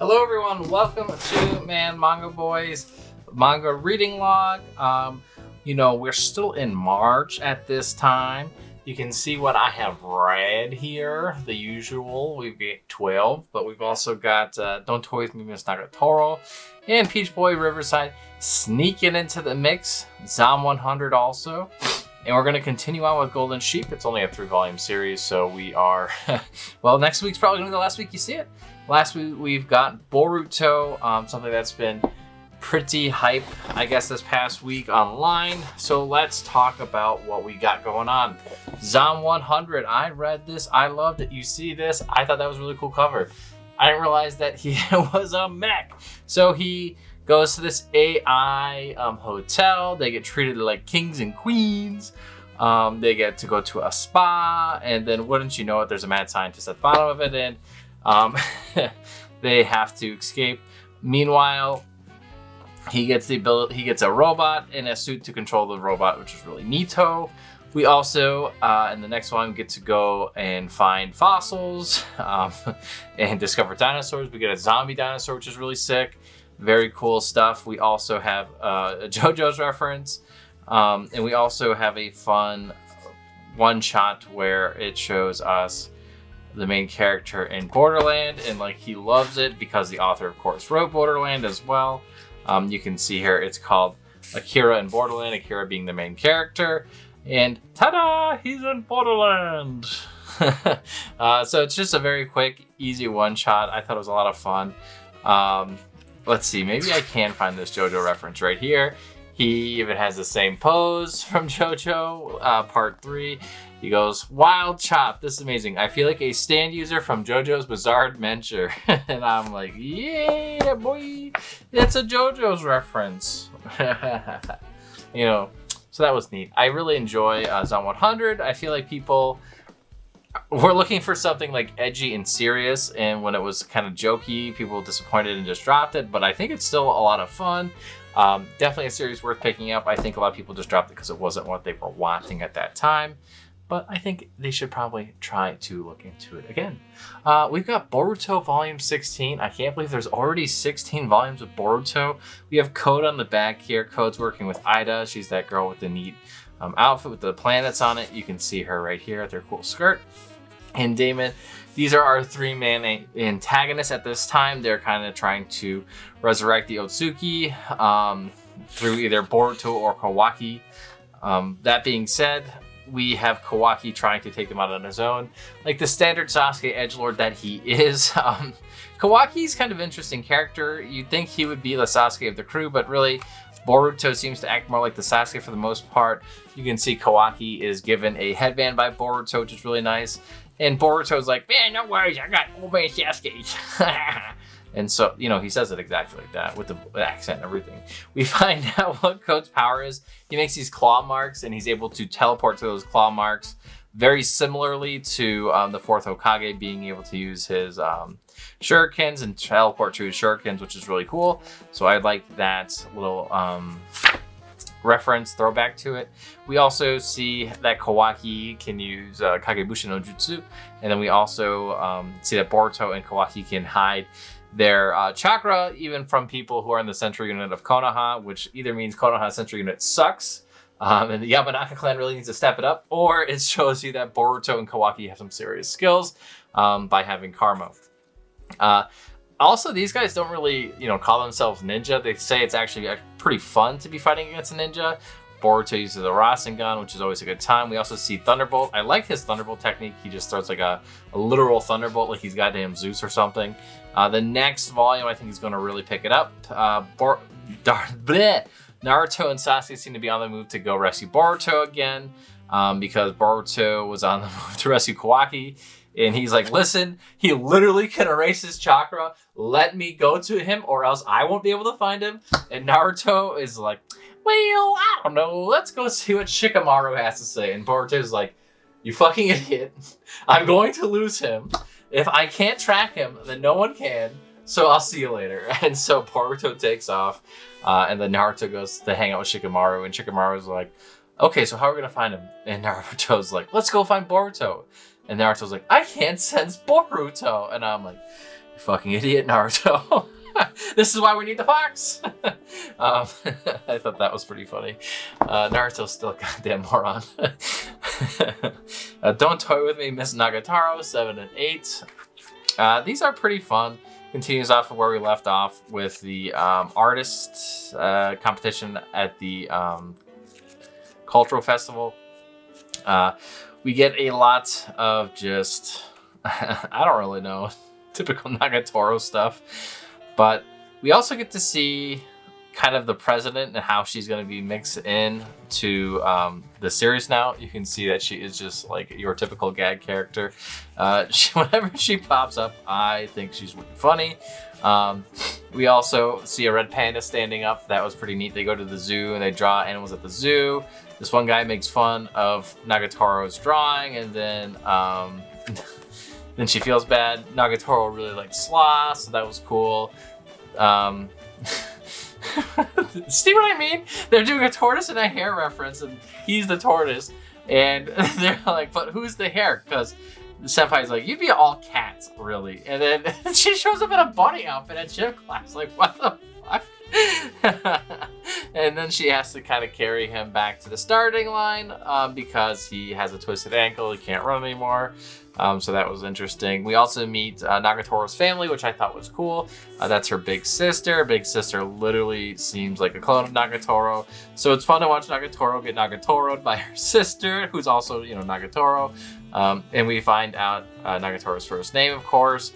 Hello everyone, welcome to Manga Boys manga reading log. We're still in March at this time. You can see what I have read here. The usual, we've got 12, but we've also got Don't Toy With Me, Miss Nagatoro, and Peach Boy Riverside sneaking into the mix. Zom 100 also. And we're going to continue on with Golden Sheep. It's only a 3-volume series, so we are... well, next week's probably going to be the last week you see it. Last week, we've got Boruto, something that's been pretty hype, I guess, this past week online. So let's talk about what we got going on. Zom 100, I read this. I loved it. You see this? I thought that was a really cool cover. I didn't realize that he was a mech. So he goes to this AI hotel. They get treated like kings and queens. They get to go to a spa. And then, wouldn't you know it, there's a mad scientist at the bottom of it. And they have to escape. Meanwhile, he gets a robot in a suit to control the robot, which is really neato. We also, in the next one, get to go and find fossils and discover dinosaurs. We get a zombie dinosaur, which is really sick. Very cool stuff. We also have a JoJo's reference. And we also have a fun one-shot where it shows us the main character in Borderland, and he loves it because the author, of course, wrote Borderland as well. You can see here it's called Akira in Borderland, Akira being the main character, and ta-da, he's in Borderland. So it's just a very quick, easy one-shot. I thought it was a lot of fun. Let's see, maybe I can find this JoJo reference right here. He even has the same pose from JoJo, part 3. He goes, "Wild chop, this is amazing. I feel like a stand user from JoJo's Bizarre Adventure." And I'm like, yeah, boy, that's a JoJo's reference. So that was neat. I really enjoy Zom 100. I feel like people were looking for something edgy and serious, and when it was kind of jokey, people were disappointed and just dropped it, but I think it's still a lot of fun. Definitely a series worth picking up. I think a lot of people just dropped it because it wasn't what they were wanting at that time. But I think they should probably try to look into it again. We've got Boruto Volume 16. I can't believe there's already 16 volumes of Boruto. We have Code on the back here. Code's working with Ida. She's that girl with the neat outfit with the planets on it. You can see her right here with her cool skirt. And Damon. These are our 3 main antagonists at this time. They're kind of trying to resurrect the Otsuki through either Boruto or Kawaki. That being said, we have Kawaki trying to take them out on his own. Like the standard Sasuke edgelord that he is. Kawaki's kind of an interesting character. You'd think he would be the Sasuke of the crew, but really Boruto seems to act more like the Sasuke for the most part. You can see Kawaki is given a headband by Boruto, which is really nice. And Boruto's like, "Man, no worries, I got old man Sasuke." And so, he says it exactly like that with the accent and everything. We find out what Code's power is. He makes these claw marks, and he's able to teleport to those claw marks very similarly to the 4th Hokage being able to use his shurikens and teleport to his shurikens, which is really cool. So I like that little reference, throwback to it. We also see that Kawaki can use Kagebushi no Jutsu, and then we also see that Boruto and Kawaki can hide their chakra even from people who are in the central unit of Konoha, which either means Konoha's central unit sucks, and the Yamanaka clan really needs to step it up, or it shows you that Boruto and Kawaki have some serious skills by having karma. Also, these guys don't really, call themselves ninja. They say it's actually pretty fun to be fighting against a ninja. Boruto uses a Rasengan, which is always a good time. We also see Thunderbolt. I like his Thunderbolt technique. He just throws a literal Thunderbolt like he's goddamn Zeus or something. The next volume, I think, is going to really pick it up. Naruto and Sasuke seem to be on the move to go rescue Boruto again because Boruto was on the move to rescue Kawaki. And he's like, "Listen, he literally can erase his chakra. Let me go to him or else I won't be able to find him." And Naruto is like, "Well, I don't know. Let's go see what Shikamaru has to say." And Boruto's like, "You fucking idiot. I'm going to lose him. If I can't track him, then no one can. So I'll see you later." And so Boruto takes off. And then Naruto goes to hang out with Shikamaru. And Shikamaru's like, "Okay, so how are we going to find him?" And Naruto's like, "Let's go find Boruto." And Naruto's like, "I can't sense Boruto." And I'm like, fucking idiot, Naruto. This is why we need the fox. I thought that was pretty funny. Naruto's still a goddamn moron. Don't Toy With Me, Miss Nagatoro, 7 and 8. These are pretty fun. Continues off of where we left off with the artist competition at the cultural festival. We get a lot of just, I don't really know, typical Nagatoro stuff. But we also get to see kind of the president and how she's going to be mixed in to the series now. You can see that she is just like your typical gag character. Whenever she pops up, I think she's really funny. We also see a red panda standing up. That was pretty neat. They go to the zoo and they draw animals at the zoo. This one guy makes fun of Nagatoro's drawing, and then then she feels bad. Nagatoro really likes sloth, so that was cool. See what I mean? They're doing a tortoise and a hare reference, and he's the tortoise. And they're like, but who's the hare? Because the senpai's like, you'd be all cats, really. And then she shows up in a bunny outfit at gym class. Like, what the fuck? And then she has to kind of carry him back to the starting line because he has a twisted ankle. He can't run anymore. So that was interesting. We also meet Nagatoro's family, which I thought was cool. That's her big sister. Big sister literally seems like a clone of Nagatoro. So it's fun to watch Nagatoro get Nagatoro'd by her sister, who's also, you know, Nagatoro. And we find out Nagatoro's first name, of course.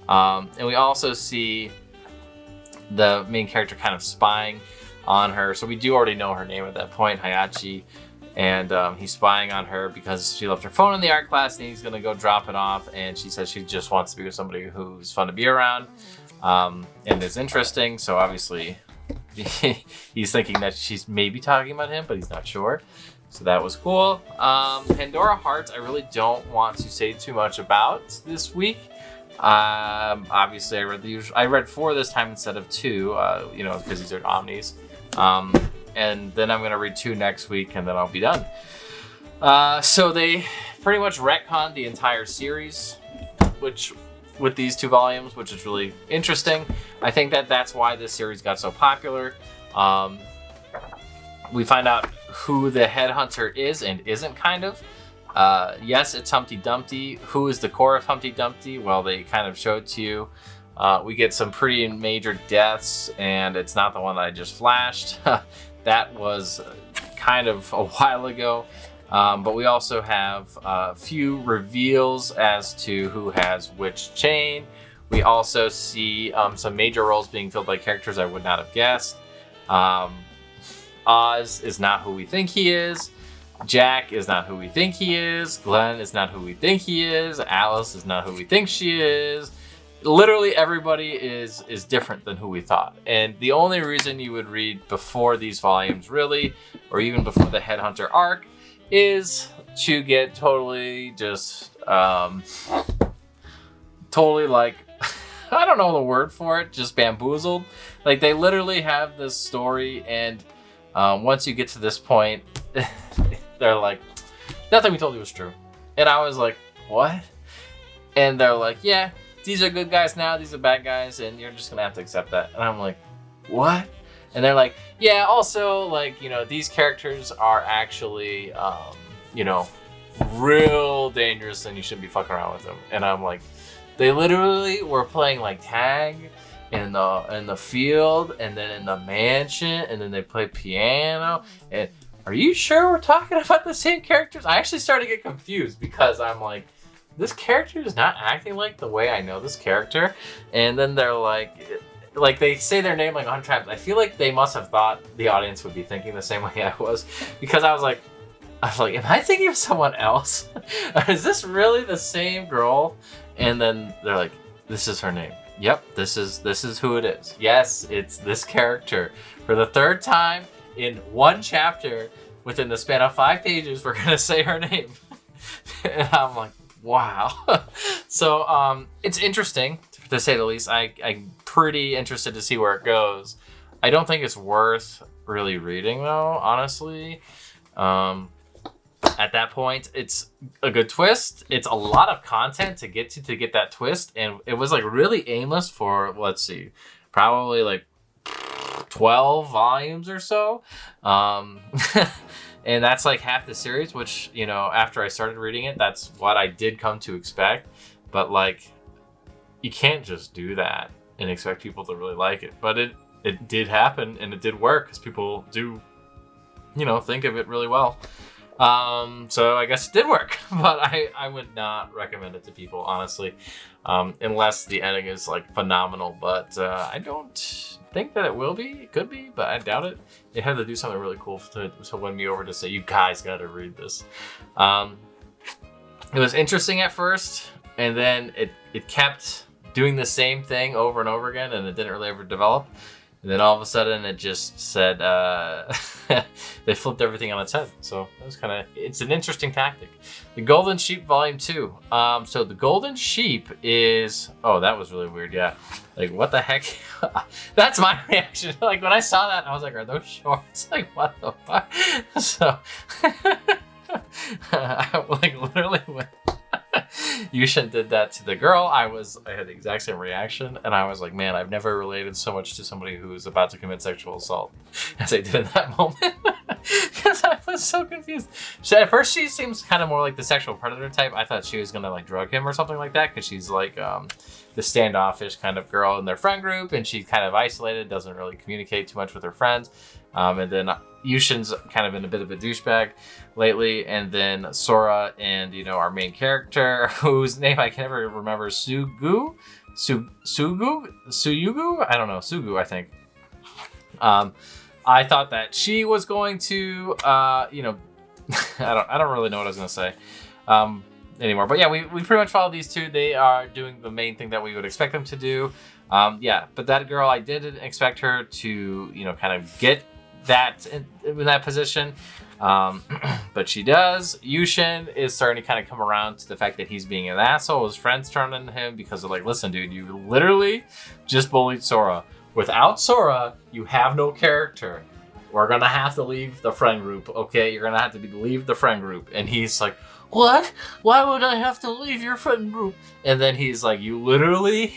And we also see the main character kind of spying on her. So we do already know her name at that point, Hayachi. And he's spying on her because she left her phone in the art class and he's going to go drop it off. And she says she just wants to be with somebody who's fun to be around and is interesting. So obviously he's thinking that she's maybe talking about him, but he's not sure. So that was cool. Pandora Hearts, I really don't want to say too much about this week. Obviously, I read 4 this time instead of 2, you know, because these are omnis. And then I'm going to read 2 next week, and then I'll be done. So they pretty much retconned the entire series, which with these 2 volumes, which is really interesting. I think that that's why this series got so popular. We find out who the headhunter is and isn't, kind of. Yes, it's Humpty Dumpty. Who is the core of Humpty Dumpty? Well, they kind of showed to you. We get some pretty major deaths, and it's not the one that I just flashed. That was kind of a while ago. But we also have a few reveals as to who has which chain. We also see some major roles being filled by characters I would not have guessed. Oz is not who we think he is. Jack is not who we think he is. Glenn is not who we think he is. Alice is not who we think she is. Literally everybody is different than who we thought. And the only reason you would read before these volumes, really, or even before the Headhunter arc, is to get totally just, totally like, I don't know the word for it, just bamboozled. Like, they literally have this story, and once you get to this point, they're like, nothing we told you was true. And I was like, what? And they're like, yeah, these are good guys now, these are bad guys, and you're just gonna have to accept that. And I'm like, what? And they're like, yeah, also, like, you know, these characters are actually, you know, real dangerous and you shouldn't be fucking around with them. And I'm like, they literally were playing like tag in the field, and then in the mansion, and then they play piano. And are you sure we're talking about the same characters? I actually started to get confused because I'm like, this character is not acting like the way I know this character. And then they're like they say their name like 100 times. I feel like they must have thought the audience would be thinking the same way I was, because I was like, am I thinking of someone else? Is this really the same girl? And then they're like, this is her name. Yep, this is who it is. Yes, it's this character. For the 3rd time in 1 chapter, within the span of 5 pages, we're gonna say her name. And I'm like, wow. So it's interesting, to say the least. I'm pretty interested to see where it goes. I don't think it's worth really reading, though, honestly. at that point, it's a good twist. It's a lot of content to get that twist, and it was like really aimless for, let's see, probably like 12 volumes or so. And that's like half the series, which, you know, after I started reading it, that's what I did come to expect. But like, you can't just do that and expect people to really like it. But it did happen, and it did work, because people do, you know, think of it really well. So I guess it did work, but I would not recommend it to people, honestly, unless the ending is like phenomenal. But I don't think that it will be. It could be, but I doubt it. It had to do something really cool to win me over to say, you guys got to read this. It was interesting at first, and then it kept doing the same thing over and over again, and it didn't really ever develop. And then all of a sudden, it just said they flipped everything on its head. So that was it's an interesting tactic. The Golden Sheep Volume 2. So the Golden Sheep is, oh, that was really weird. Yeah, like what the heck? That's my reaction. Like when I saw that, I was like, are those shorts? Like what the fuck? So I like literally went. Yushin did that to the girl. I had the exact same reaction, and I was like, man, I've never related so much to somebody who's about to commit sexual assault as I did in that moment, because I was so confused. At first, she seems kind of more like the sexual predator type. I thought she was gonna like drug him or something like that, because she's like the standoffish kind of girl in their friend group, and she's kind of isolated, doesn't really communicate too much with her friends. And then Yushin's kind of been a bit of a douchebag lately, and then Sora and, you know, our main character, whose name I can never remember, Suyugu? I don't know, Sugu, I think. I thought that she was going to, you know, I don't really know what I was gonna say anymore. But yeah, we pretty much follow these two. They are doing the main thing that we would expect them to do. Yeah, but that girl, I didn't expect her to, you know, kind of get that in that position, but she does. Yushin is starting to kind of come around to the fact that he's being an asshole. His friends turn on him because they're like, listen, dude, you literally just bullied Sora. Without Sora, you have no character. We're gonna have to leave the friend group, okay? You're gonna have to leave the friend group. And he's like, what? Why would I have to leave your friend group? And then he's like, you literally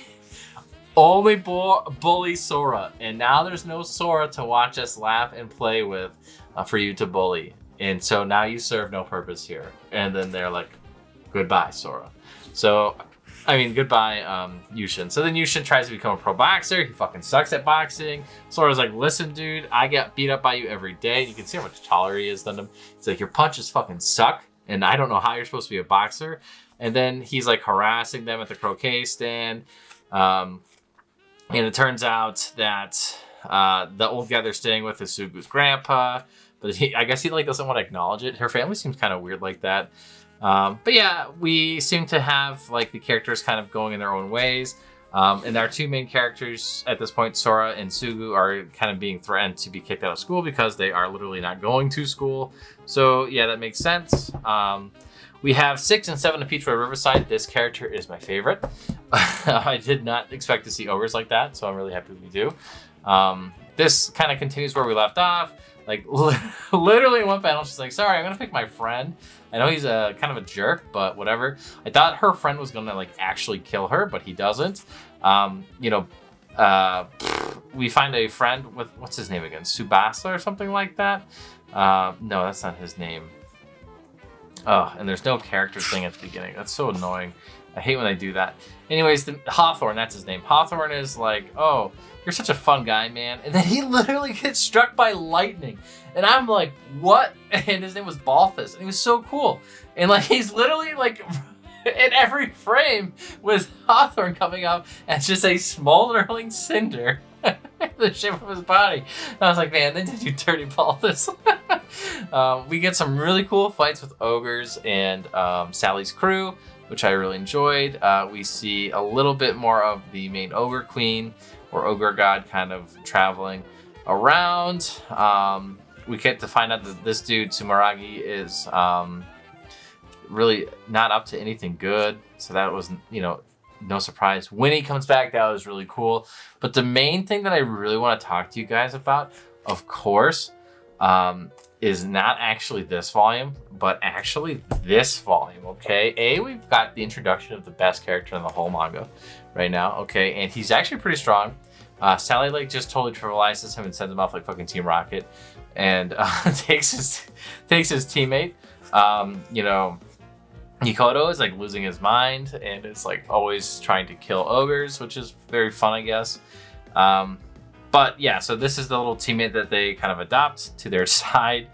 only bully Sora, and now there's no Sora to watch us laugh and play with for you to bully, and so now you serve no purpose here. And then they're like, goodbye, Sora. So, I mean, goodbye, Yushin. So then Yushin tries to become a pro boxer. He fucking sucks at boxing. Sora's like, listen, dude, I get beat up by you every day. You can see how much taller he is than him. He's like, your punches fucking suck, and I don't know how you're supposed to be a boxer. And then he's like harassing them at the croquet stand. And it turns out that the old guy they're staying with is Sugu's grandpa, but I guess he like doesn't want to acknowledge it. Her family seems kind of weird like that. But yeah, we seem to have like the characters kind of going in their own ways. And our two main characters at this point, Sora and Sugu, are kind of being threatened to be kicked out of school because they are literally not going to school. So yeah, that makes sense. We have 6 and 7 of Peach Boy Riverside. This character is my favorite. I did not expect to see ogres like that, so I'm really happy we do. This kind of continues where we left off. Like, literally in one panel, she's like, sorry, I'm going to pick my friend. I know he's a kind of a jerk, but whatever. I thought her friend was going to, like, actually kill her, but he doesn't. You know, we find a friend with, what's his name again? Tsubasa or something like that? No, that's not his name. Oh, and there's no character thing at the beginning. That's so annoying. I hate when they do that. Anyways, Hawthorne, that's his name. Hawthorne is like, oh, you're such a fun guy, man. And then he literally gets struck by lightning. And I'm like, what? And his name was Balthus. And he was so cool. And like, he's literally like, in every frame with Hawthorne coming up as just a smoldering cinder. The shape of his body. And I was like, man, they did you dirty Balthus. We get some really cool fights with ogres and Sally's crew, which I really enjoyed. We see a little bit more of the main ogre queen or ogre god kind of traveling around. We get to find out that this dude, Sumeragi, is really not up to anything good. So that was, you know, no surprise. When he comes back, that was really cool. But the main thing that I really want to talk to you guys about, of course, is not actually this volume, but actually this volume, okay? We've got the introduction of the best character in the whole manga right now, okay? And he's actually pretty strong. Sally like just totally trivializes him and sends him off like fucking Team Rocket, and takes his teammate. You know, Mikoto is like losing his mind and is like always trying to kill ogres, which is very fun, I guess. But yeah, so this is the little teammate that they kind of adopt to their side.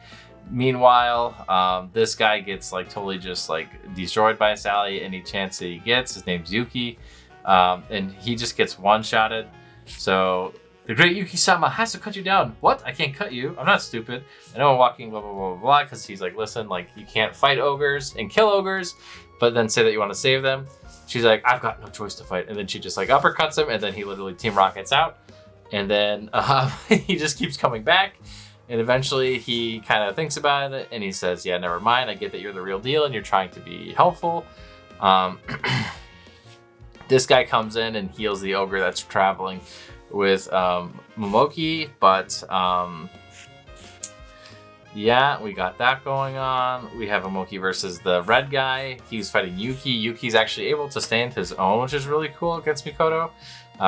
Meanwhile, this guy gets like totally just like destroyed by Sally any chance that he gets. His name's Yuki, and he just gets one-shotted. So the great Yuki-sama has to cut you down. What? I can't cut you. I'm not stupid. I know I'm walking blah, blah, blah, blah, blah, because he's like, listen, like you can't fight ogres and kill ogres, but then say that you want to save them. She's like, I've got no choice to fight. And then she just like uppercuts him, and then he literally Team Rockets out. And then he just keeps coming back. And eventually he kind of thinks about it and he says, yeah, never mind. I get that you're the real deal and you're trying to be helpful. This guy comes in and heals the ogre that's traveling with Momoki, but yeah, we got that going on. We have Momoki versus the red guy. He's fighting Yuki. Yuki's actually able to stand his own, which is really cool against Mikoto,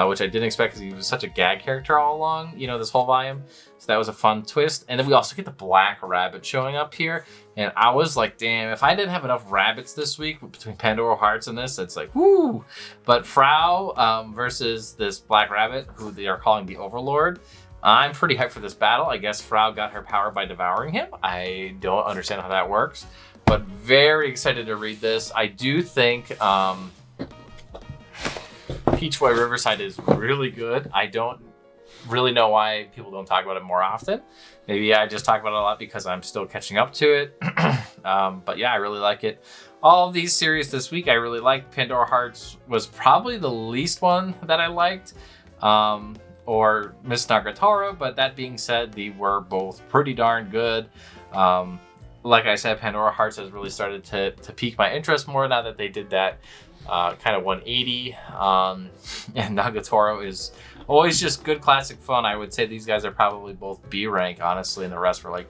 which I didn't expect because he was such a gag character all along, you know, this whole volume. So that was a fun twist. And then we also get the black rabbit showing up here. And I was like, damn, if I didn't have enough rabbits this week between Pandora Hearts and this, it's like, whoo. But Frau versus this black rabbit, who they are calling the Overlord. I'm pretty hyped for this battle. I guess Frau got her power by devouring him. I don't understand how that works, but very excited to read this. I do think Peach Boy Riverside is really good. I don't really know why people don't talk about it more often. Maybe I just talk about it a lot because I'm still catching up to it. But yeah, I really like it. All of these series this week, I really liked. Pandora Hearts was probably the least one that I liked. Or Miss Nagatoro, but that being said, they were both pretty darn good. Like I said, Pandora Hearts has really started to pique my interest more now that they did that kind of 180. And Nagatoro is always just good classic fun. I would say these guys are probably both B rank, honestly, and the rest were like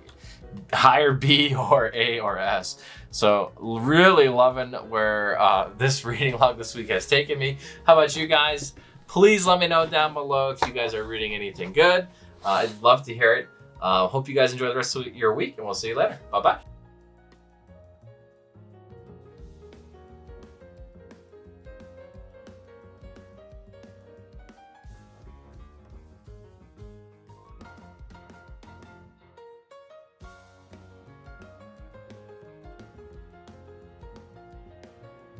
higher B or A or S. So really loving where this reading log this week has taken me. How about you guys? Please let me know down below if you guys are reading anything good. I'd love to hear it. Hope you guys enjoy the rest of your week, and we'll see you later. Bye-bye.